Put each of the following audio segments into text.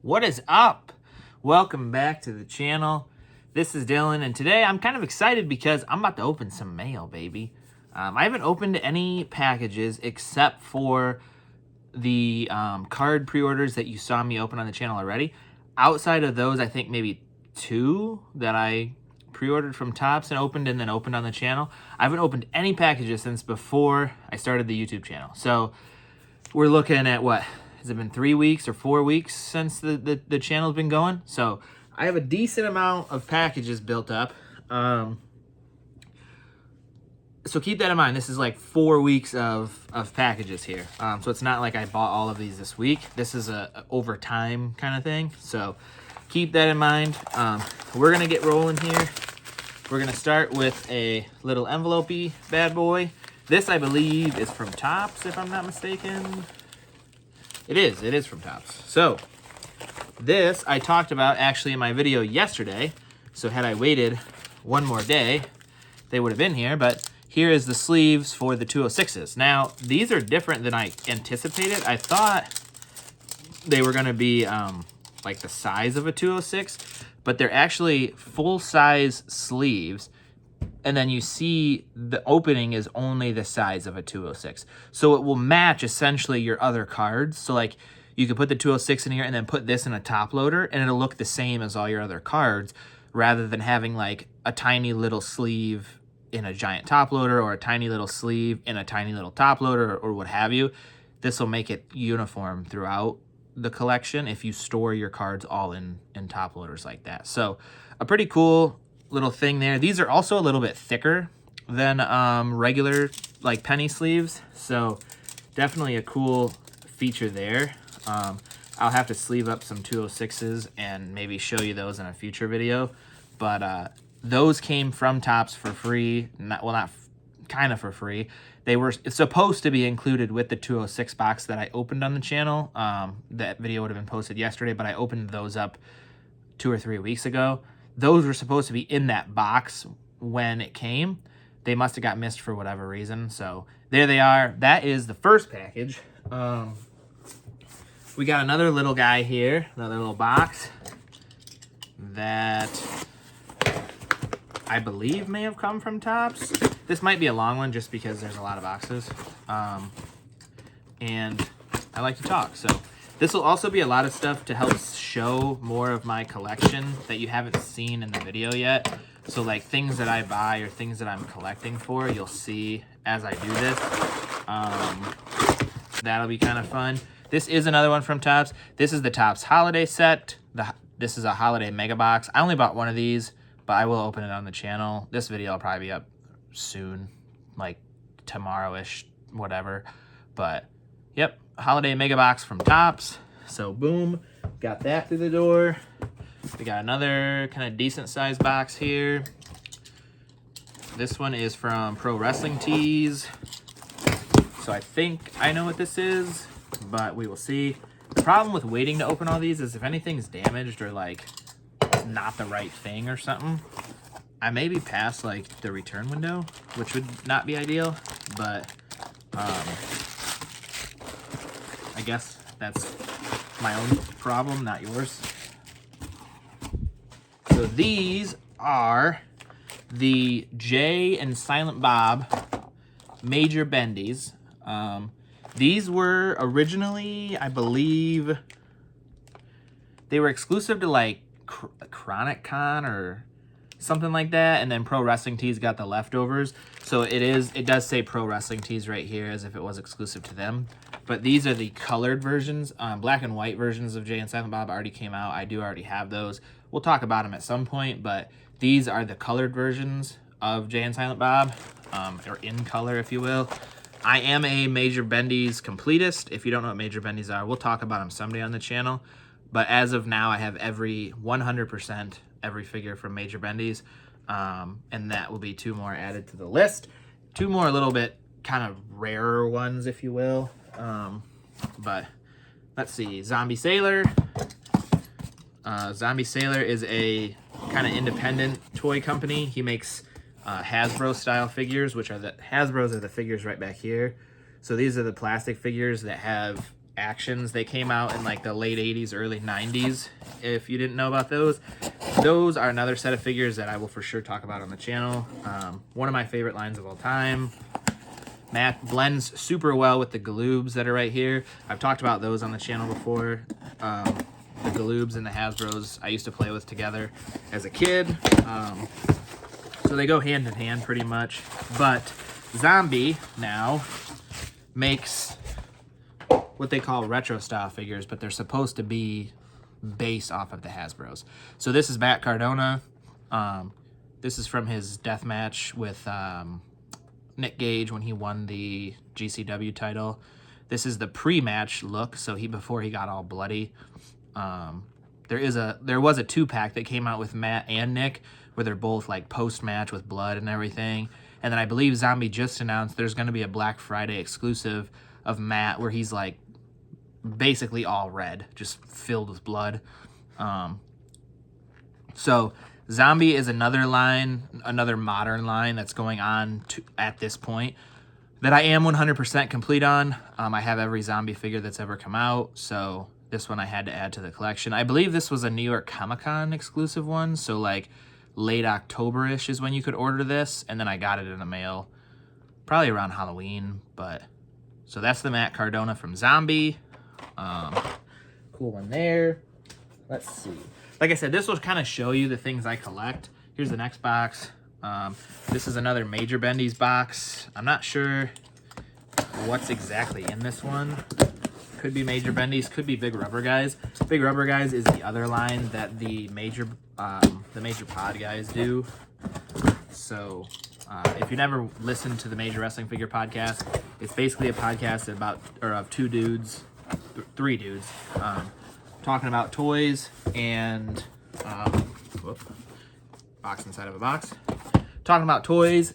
What is up? Welcome back to the channel. This is Dylan, and today I'm kind of excited because I'm about to open some mail, baby. I haven't opened any packages except for the card pre-orders that you saw me open on the channel already. Outside of those, I think maybe 2 that I pre-ordered from Topps and then opened on the channel. I haven't opened any packages since before I started the YouTube channel. So we're looking at what? Has it been 3 weeks or 4 weeks since the channel's been going? So I have a decent amount of packages built up. So keep that in mind. This is like 4 weeks of packages here. So it's not like I bought all of these this week. This is a over time kind of thing. So keep that in mind. We're going to get rolling here. We're going to start with a little envelope-y bad boy. This, I believe, is from Topps, if I'm not mistaken. It is from Topps. So this I talked about actually in my video yesterday. So had I waited one more day, they would have been here. But here is the sleeves for the 206s. Now, these are different than I anticipated. I thought they were going to be like the size of a 206, but they're actually full-size sleeves. And then you see the opening is only the size of a 206. So it will match essentially your other cards. So like you could put the 206 in here and then put this in a top loader and it'll look the same as all your other cards rather than having like a tiny little sleeve in a giant top loader or a tiny little sleeve in a tiny little top loader or what have you. This will make it uniform throughout the collection if you store your cards all in top loaders like that. So a pretty cool little thing there. These are also a little bit thicker than regular like penny sleeves, so definitely a cool feature there. I'll have to sleeve up some 206s and maybe show you those in a future video, but those came from Topps for free. Kind of for free. They were supposed to be included with the 206 box that I opened on the channel. That video would have been posted yesterday, but I opened those up 2 or 3 weeks ago. Those were supposed to be in that box when it came. They must have got missed for whatever reason. So there they are. That is the first package. We got another little guy here, another little box that I believe may have come from Topps. This might be a long one just because there's a lot of boxes. And I like to talk, so this will also be a lot of stuff to help show more of my collection that you haven't seen in the video yet. So like things that I buy or things that I'm collecting for, you'll see as I do this. That'll be kind of fun. This is another one from Topps. This is the Topps holiday set. This is a holiday mega box. I only bought one of these, but I will open it on the channel. This video will probably be up soon, like tomorrow-ish, whatever. But yep, holiday mega box from Topps. So boom, got that through the door. We got another kind of decent sized box here. This one is from Pro Wrestling Tees. So I think I know what this is, but we will see. The problem with waiting to open all these is if anything's damaged or like not the right thing or something, I may be past like the return window, which would not be ideal, but I guess that's my own problem, not yours. So these are the Jay and Silent Bob Major Bendies. These were originally, I believe, they were exclusive to like Chronic Con or something like that, and then Pro Wrestling Tees got the leftovers. So it does say Pro Wrestling Tees right here as if it was exclusive to them. But these are the colored versions. Black and white versions of Jay and Silent Bob already came out. I do already have those. We'll talk about them at some point, but these are the colored versions of Jay and Silent Bob, or in color, if you will. I am a Major Bendies completist. If you don't know what Major Bendies are, we'll talk about them someday on the channel. But as of now, I have 100% every figure from Major Bendies, and that will be 2 more added to the list. 2 more a little bit kind of rarer ones, if you will. But let's see, Zombie Sailor. Zombie Sailor is a kind of independent toy company. He makes Hasbro style figures, which are Hasbro's are the figures right back here. So these are the plastic figures that have Actions. They came out in like the late 80s, early 90s. If you didn't know about those are another set of figures that I will for sure talk about on the channel. One of my favorite lines of all time. Matt blends super well with the Galoobs that are right here. I've talked about those on the channel before. The Galoobs and the Hasbros I used to play with together as a kid. So they go hand in hand pretty much. But Zombie now makes what they call retro style figures, but they're supposed to be based off of the Hasbros. So this is Matt Cardona. This is from his death match with Nick Gage when he won the GCW title. This is the pre-match look, so before he got all bloody. There was a 2-pack that came out with Matt and Nick where they're both like post-match with blood and everything. And then I believe Zombie just announced there's going to be a Black Friday exclusive of Matt where he's like basically all red, just filled with blood. So Zombie is another modern line that's going on at this point that I am 100% complete on. I have every Zombie figure that's ever come out, so this one I had to add to the collection. I believe this was a New York Comic-Con exclusive one, so like late October-ish is when you could order this, and then I got it in the mail probably around Halloween. But so that's the Matt Cardona from Zombie. Cool one there. Let's see. Like I said, this will kind of show you the things I collect. Here's the next box. This is another Major Bendy's box. I'm not sure what's exactly in this one. Could be Major Bendy's, could be Big Rubber Guys. Big Rubber Guys is the other line that the Major Pod guys do. So if you never listened to the Major Wrestling Figure podcast, it's basically a podcast of two dudes, three dudes, talking about toys and box inside of a box. Talking about toys,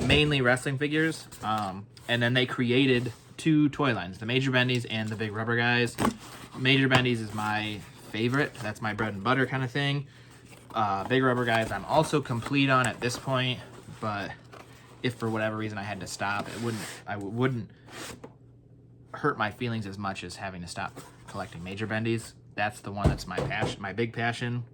mainly wrestling figures, and then they created 2 toy lines, the Major Bendy's and the Big Rubber Guys. Major Bendy's is my favorite. That's my bread and butter kind of thing. Big Rubber Guys I'm also complete on at this point, but if for whatever reason I had to stop, I wouldn't hurt my feelings as much as having to stop collecting Major Bendy's. That's the one that's my passion, my big passion.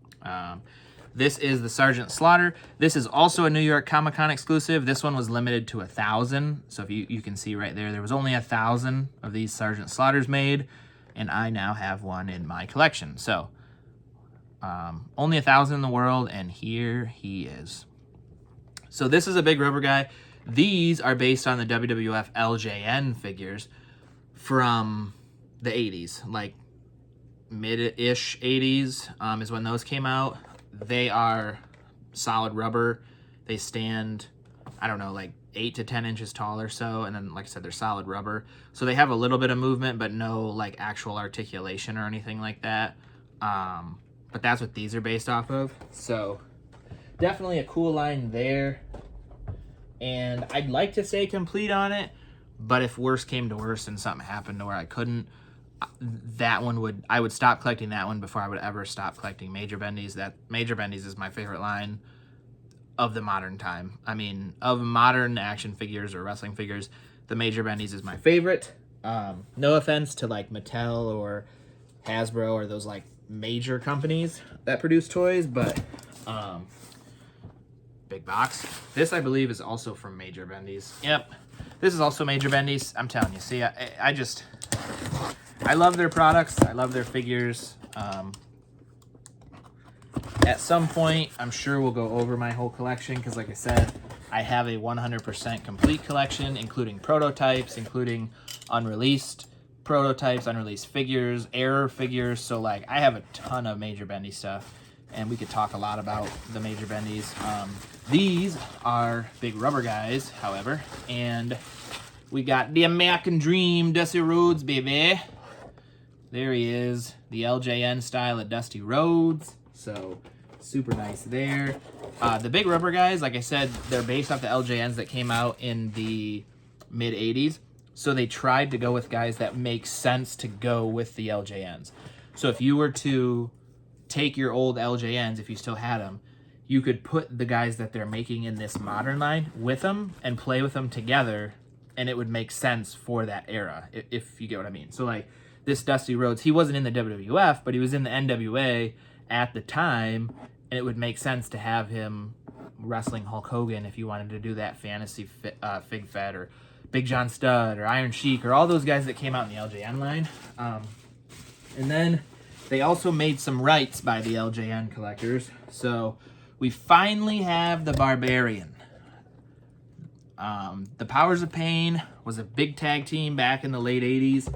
This is the Sergeant Slaughter. This is also a New York Comic-Con exclusive. This one was limited to 1,000. So if you can see right there was only 1,000 of these Sergeant Slaughters made, and I now have one in my collection. So only 1,000 in the world, and here he is. So this is a Big Rubber Guy. These are based on the WWF LJN figures from the 80s, like mid-ish 80s is when those came out. They are solid rubber. They stand, I don't know, like 8 to 10 inches tall or so. And then, like I said, they're solid rubber. So they have a little bit of movement, but no like actual articulation or anything like that. But that's what these are based off of. So definitely a cool line there. And I'd like to say complete on it, but if worse came to worse and something happened to where I couldn't, I would stop collecting that one before I would ever stop collecting Major Bendy's. That Major Bendy's is my favorite line of the modern time. I mean, of modern action figures or wrestling figures, the Major Bendy's is my favorite. No offense to like Mattel or Hasbro or those like major companies that produce toys, but big box. This I believe is also from Major Bendy's. Yep, this is also Major Bendy's. I'm telling you. See, I love their products. I love their figures. At some point, I'm sure we'll go over my whole collection because, like I said, I have a 100% complete collection, including prototypes, including unreleased prototypes, unreleased figures, error figures. So, like, I have a ton of Major Bendy stuff, and we could talk a lot about the Major Bendy's. These are Big Rubber Guys, however, and we got the American Dream, Dusty Rhodes, baby. There he is, the LJN style of Dusty Rhodes. So super nice there. The Big Rubber Guys, like I said, they're based off the LJNs that came out in the mid 80s. So they tried to go with guys that make sense to go with the LJNs. So if you were to take your old LJNs, if you still had them, you could put the guys that they're making in this modern line with them and play with them together, and it would make sense for that era, if you get what I mean. So like this Dusty Rhodes, he wasn't in the WWF, but he was in the NWA at the time, and it would make sense to have him wrestling Hulk Hogan if you wanted to do that fantasy Fig Fed or Big John Studd or Iron Sheik or all those guys that came out in the LJN line. And then they also made some rights by the LJN collectors. So we finally have the Barbarian. The Powers of Pain was a big tag team back in the late 80s.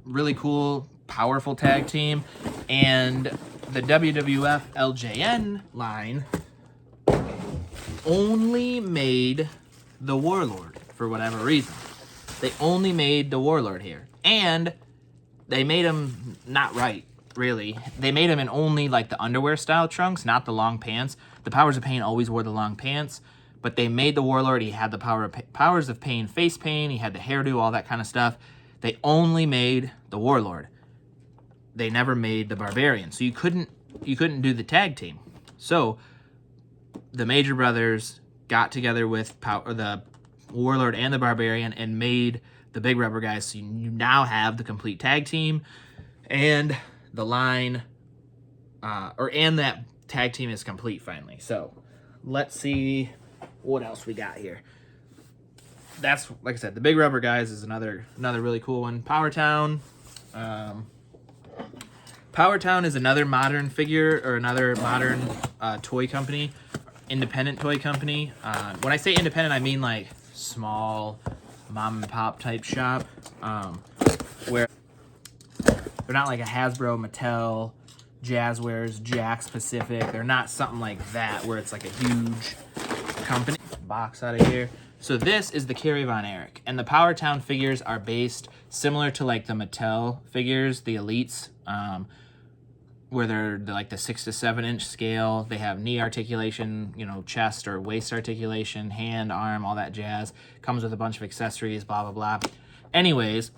Really cool, powerful tag team. And the WWF LJN line only made the Warlord for whatever reason. They only made the Warlord here. And they made him not right, really. They made him in only like the underwear style trunks, not the long pants. The Powers of Pain always wore the long pants. But they made the Warlord. He had the Powers of Pain face paint. He had the hairdo, all that kind of stuff. They only made the Warlord. They never made the Barbarian. So you couldn't do the tag team. So the Major Brothers got together with the Warlord and the Barbarian and made the Big Rubber Guys. So you now have the complete tag team, and the line, and that tag team is complete finally. So let's see what else we got here. That's, like I said, the Big Rubber Guys is another really cool one. Powertown. Powertown is another modern figure, or another modern toy company, independent toy company. When I say independent, I mean like small mom and pop type shop, where they're not like a Hasbro, Mattel, Jazzwares, Jakks Pacific. They're not something like that where it's like a huge company. Box out of here. So this is the Kerry Von Erich, and the Powertown figures are based similar to like the Mattel figures, the Elites, where they're like the 6 to 7 inch scale. They have knee articulation, chest or waist articulation, hand, arm, all that jazz. Comes with a bunch of accessories, blah, blah, blah. Anyways,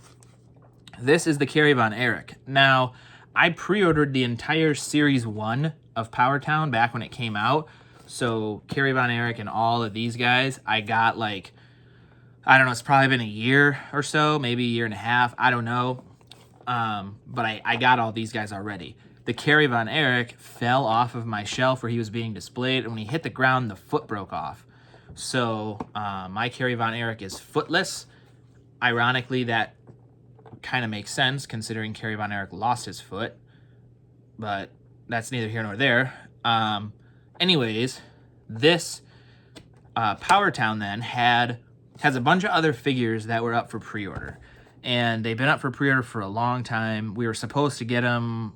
this is the Kerry Von Erich. Now, I pre-ordered the entire Series 1 of Powertown back when it came out. So Kerry Von Erich and all of these guys, I got like, I don't know, it's probably been a year or so, maybe a year and a half, I don't know. But I got all these guys already. The Kerry Von Erich fell off of my shelf where he was being displayed, and when he hit the ground, the foot broke off. So my Kerry Von Erich is footless. Ironically, that kind of makes sense considering Kerry Von Erich lost his foot, but that's neither here nor there. Anyways, this Powertown then has a bunch of other figures that were up for pre-order, and they've been up for pre-order for a long time. We were supposed to get them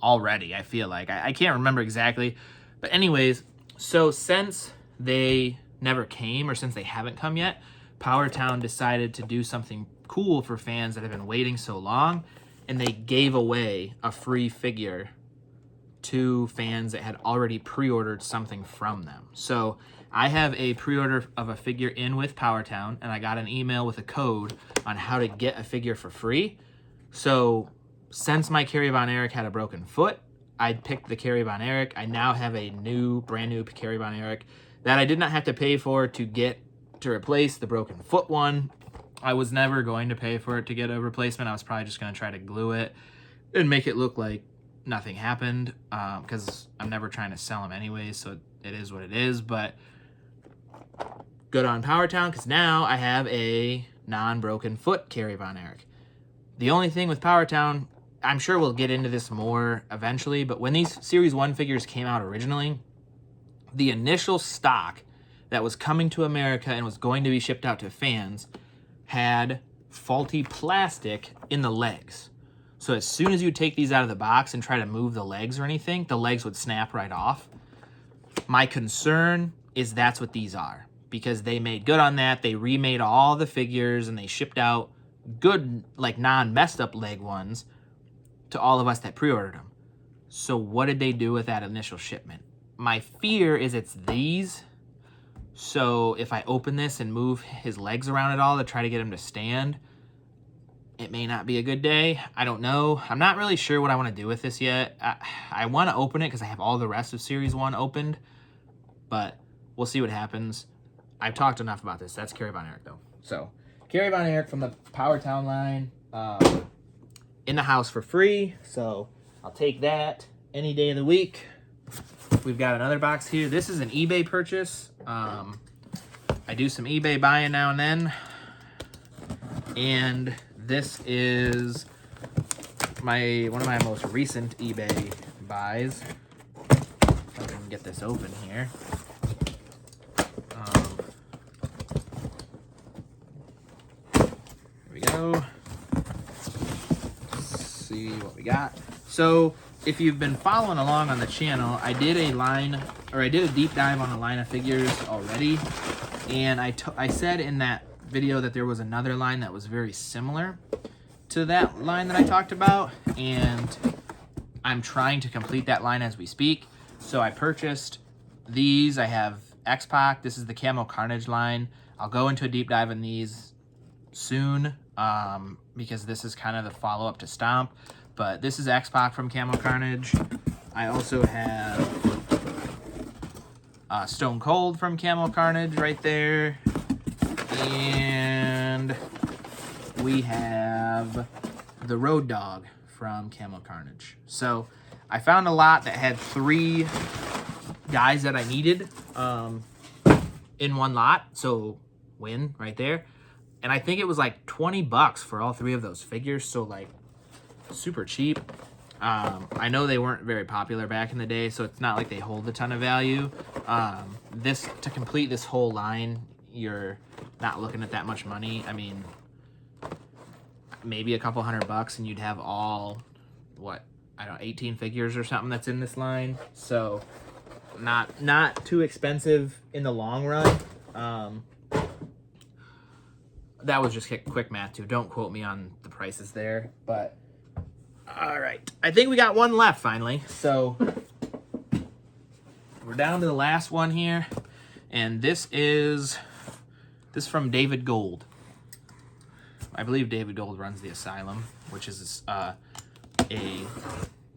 already, I feel like. I can't remember exactly, but anyways, so since they never came, or since they haven't come yet, Powertown decided to do something cool for fans that have been waiting so long, and they gave away a free figure to fans that had already pre-ordered something from them. So I have a pre-order of a figure in with Powertown, and I got an email with a code on how to get a figure for free. So since my Kerry Von Erich had a broken foot, I picked the Kerry Von Erich. I now have a brand new Kerry Von Erich that I did not have to pay for to replace the broken foot one. I was never going to pay for it to get a replacement. I was probably just going to try to glue it and make it look like nothing happened, because I'm never trying to sell them anyways, so it is what it is. But good on Powertown, because now I have a non-broken foot Kerry Von Erich. The only thing with Powertown, I'm sure we'll get into this more eventually, but when these Series 1 figures came out originally, the initial stock that was coming to America and was going to be shipped out to fans had faulty plastic in the legs. So as soon as you take these out of the box and try to move the legs or anything, the legs would snap right off. My concern is that's what these are, because they made good on that. They remade all the figures and they shipped out good, like non-messed up leg ones to all of us that pre-ordered them. So what did they do with that initial shipment? My fear is it's these. So if I open this and move his legs around at all to try to get him to stand, it may not be a good day. I don't know. I'm not really sure what I want to do with this yet. I want to open it because I have all the rest of Series 1 opened, but we'll see what happens. I've talked enough about this. That's Kerry Von Erich, though. So Kerry Von Erich from the Power Town line in the house for free. So I'll take that any day of the week. We've got another box here. This is an eBay purchase. I do some eBay buying now and then. And this is one of my most recent eBay buys. If I can get this open here. Here we go. Let's see what we got. So if you've been following along on the channel, I did a deep dive on a line of figures already. And I said in that video that there was another line that was very similar to that line that I talked about, and I'm trying to complete that line as we speak. So I purchased these. I have X-Pac. This is the Camo Carnage line. I'll go into a deep dive in these soon because this is kind of the follow-up to Stomp. But this is X-Pac from Camo Carnage. I also have Stone Cold from Camo Carnage right there. And we have the Road Dogg from Camo Carnage. So I found a lot that had 3 guys that I needed in one lot. So win right there. And I think it was like $20 for all 3 of those figures. So like super cheap. I know they weren't very popular back in the day, so it's not like they hold a ton of value. To complete this whole line, you're not looking at that much money. I mean, maybe a couple $100 and you'd have all, 18 figures or something that's in this line. So not too expensive in the long run. That was just quick math too. Don't quote me on the prices there, but all right. I think we got one left finally. So we're down to the last one here, and this is from David Gold. I believe David Gold runs the Asylum, which is a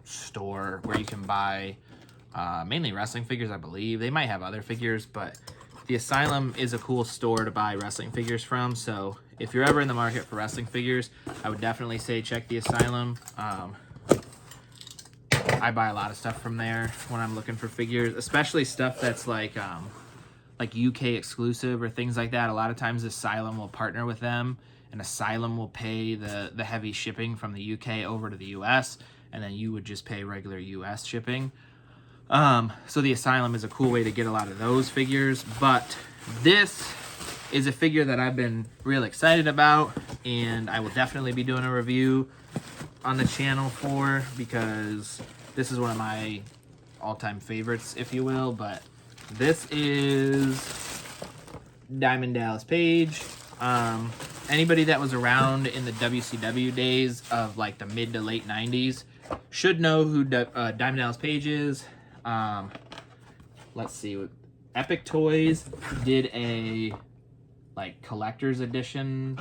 store where you can buy mainly wrestling figures, I believe. They might have other figures, but the Asylum is a cool store to buy wrestling figures from. So if you're ever in the market for wrestling figures, I would definitely say check the Asylum. I buy a lot of stuff from there when I'm looking for figures, especially stuff that's like UK exclusive or things like that. A lot of times Asylum will partner with them, and Asylum will pay the heavy shipping from the UK over to the US, and then you would just pay regular US shipping. So the Asylum is a cool way to get a lot of those figures, but this is a figure that I've been real excited about, and I will definitely be doing a review on the channel for, because this is one of my all-time favorites, if you will. But this is Diamond Dallas Page. Anybody that was around in the WCW days of like the mid to late 90s should know who Diamond Dallas Page is. Let's see, Epic Toys did a like collector's edition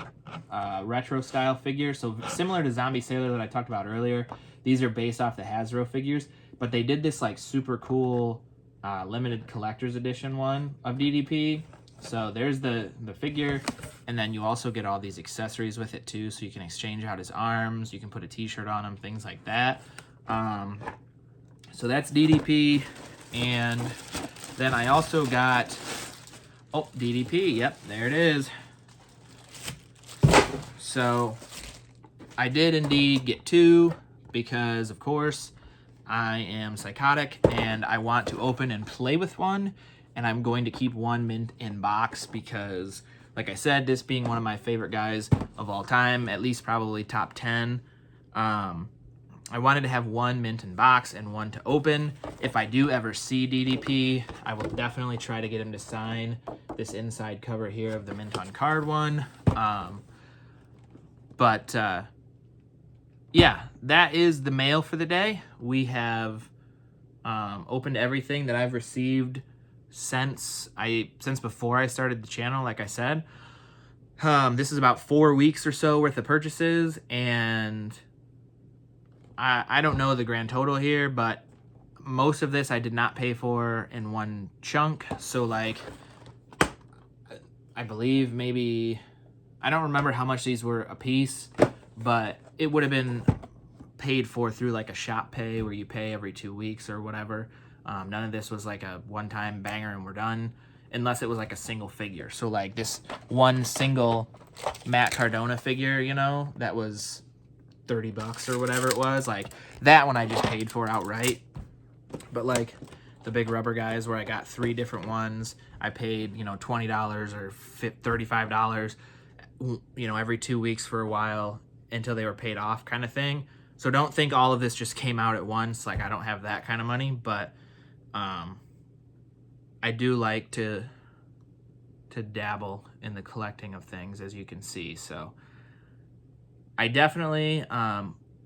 retro style figure, so similar to Zombie Sailor that I talked about earlier. These are based off the Hasbro figures, but they did this like super cool limited collector's edition one of DDP. So there's the figure, and then you also get all these accessories with it too, so you can exchange out his arms, you can put a t-shirt on him, things like that. So that's DDP. And then I also got DDP. Yep, there it is. So I did indeed get 2 because, of course, I am psychotic and I want to open and play with one, and I'm going to keep one mint in box because, like I said, this being one of my favorite guys of all time, at least probably top 10, I wanted to have one mint in box and one to open. If I do ever see DDP, I will definitely try to get him to sign this inside cover here of the mint on card one. Yeah, that is the mail for the day. We have opened everything that I've received since before I started the channel, like I said. This is about 4 weeks or so worth of purchases, and I don't know the grand total here, but most of this I did not pay for in one chunk. So like, I believe maybe I don't remember how much these were a piece, but it would have been paid for through like a shop pay where you pay every 2 weeks or whatever. None of this was like a one-time banger and we're done, unless it was like a single figure. So like this one single Matt Cardona figure, you know, that was $30 or whatever it was. Like that one I just paid for outright. But like the big rubber guys where I got 3 different ones, I paid, you know, $20 or $35, you know, every 2 weeks for a while until they were paid off kind of thing. So don't think all of this just came out at once. Like I don't have that kind of money, but I do like to dabble in the collecting of things, as you can see. So I definitely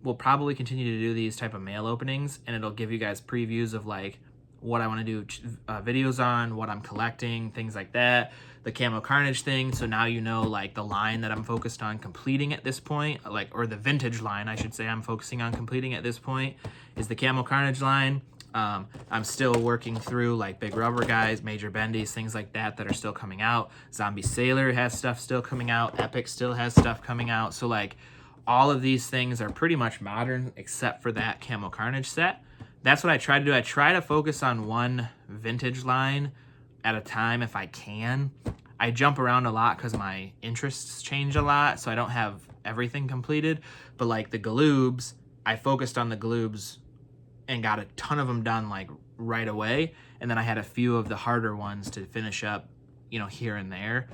will probably continue to do these type of mail openings, and it'll give you guys previews of like what I want to do videos on, what I'm collecting, things like that. The Camo Carnage thing, so now you know like the line that I'm focused on completing at this point, like, or the vintage line I should say I'm focusing on completing at this point is the Camo Carnage line. I'm still working through like big rubber guys, major bendies, things like that are still coming out. Zombie Sailor has stuff still coming out. Epic still has stuff coming out. So like all of these things are pretty much modern except for that Camo Carnage set. That's what I try to do. I try to focus on one vintage line at a time if I can. I jump around a lot because my interests change a lot, so I don't have everything completed. But like the Galoobs, I focused on the Galoobs and got a ton of them done like right away. And then I had a few of the harder ones to finish up, you know, here and there.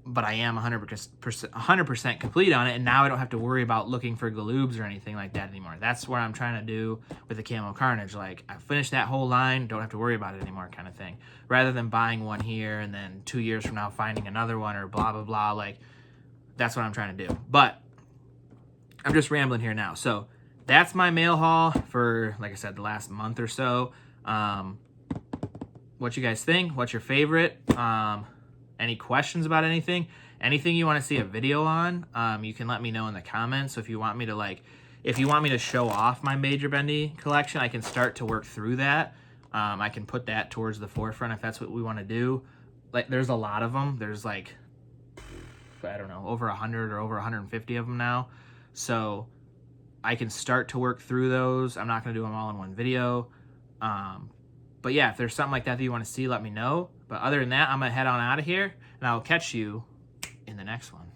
But I am 100% complete on it, and now I don't have to worry about looking for Galoobs or anything like that anymore. That's what I'm trying to do with the Camo Carnage. Like, I finished that whole line, don't have to worry about it anymore kind of thing. Rather than buying one here and then 2 years from now finding another one or blah, blah, blah. Like, that's what I'm trying to do. But I'm just rambling here now. So that's my mail haul for, like I said, the last month or so. What you guys think? What's your favorite? Any questions about anything you want to see a video on, you can let me know in the comments. So if you want me to show off my major bendy collection, I can start to work through that. I can put that towards the forefront if that's what we want to do. Like, there's a lot of them. There's like, I don't know, over 100 or over 150 of them now. So I can start to work through those. I'm not going to do them all in one video. But yeah, if there's something like that you want to see, let me know. But other than that, I'm going to head on out of here, and I'll catch you in the next one.